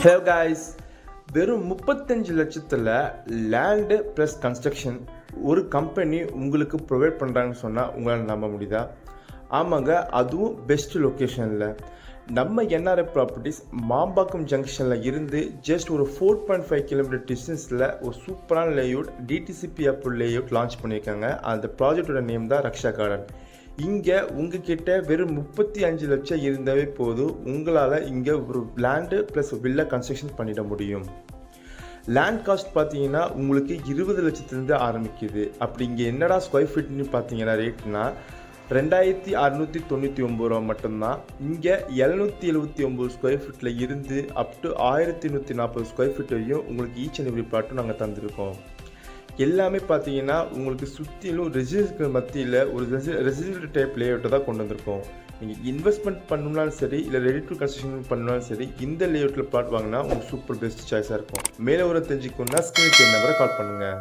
Hello guys, வெறும் 35 லட்சத்தில் land plus construction ஒரு கம்பெனி உங்களுக்கு ப்ரொவைட் பண்ணுறாங்கன்னு சொன்னால் உங்களால் நம்ப முடியுதா? ஆமாங்க, அதுவும் பெஸ்ட் லொக்கேஷனில். நம்ம என்ஆர்ஐ ப்ராப்பர்ட்டிஸ் மாம்பாக்கம் ஜங்ஷனில் இருந்து ஜஸ்ட் ஒரு 4.5 கிலோமீட்டர் டிஸ்டன்ஸில் ஒரு சூப்பரான layout DTCP approve layout launch பண்ணியிருக்காங்க. அந்த ப்ராஜெக்டோட நேம் தான் ரக்ஷா கார்டன். இங்கே உங்ககிட்ட வெறும் 35 லட்சம் இருந்தாவே போதும், உங்களால் இங்கே ஒரு லேண்டு ப்ளஸ் வில்லா கன்ஸ்ட்ரக்ஷன் பண்ணிட முடியும். லேண்ட் காஸ்ட் பார்த்தீங்கன்னா உங்களுக்கு 20 லட்சத்துலேருந்து ஆரம்பிக்குது. அப்படி இங்கே என்னடா ஸ்கொயர் ஃபீட்னு பார்த்தீங்கன்னா ரேட்னா 2699 ரூபா மட்டும்தான். இங்கே 779 ஸ்கொயர் ஃபீட்டில் இருந்து அப் டு 1140 ஸ்கொயர் ஃபீட் வரையும் உங்களுக்கு ஈச் அண்ட் எவ்ரி பிளாட்டும் நாங்கள் தந்திருக்கோம். எல்லாமே பார்த்தீங்கன்னா உங்களுக்கு சுற்றிலும் ரெசிடென்ஸ்க்கு மத்தியில் ஒரு ரெசிடென்ட் டைப் லேஅவுட்டை தான் கொண்டு வந்திருக்கோம். நீங்கள் இன்வெஸ்ட்மெண்ட் பண்ணணும்னாலும் சரி, இல்லை ரெடி டு கன்ஸ்ட்ரக்ஷன் பண்ணணும்னாலும் சரி, இந்த லேஅவுட்டில் பிளாட் வாங்கினா உங்களுக்கு சூப்பர் பெஸ்ட் சாய்ஸாக இருக்கும். மேலே ஒரு தெரிஞ்சுக்கணுன்னா ஸ்க்ரீன் நம்பரை கால் பண்ணுங்கள்.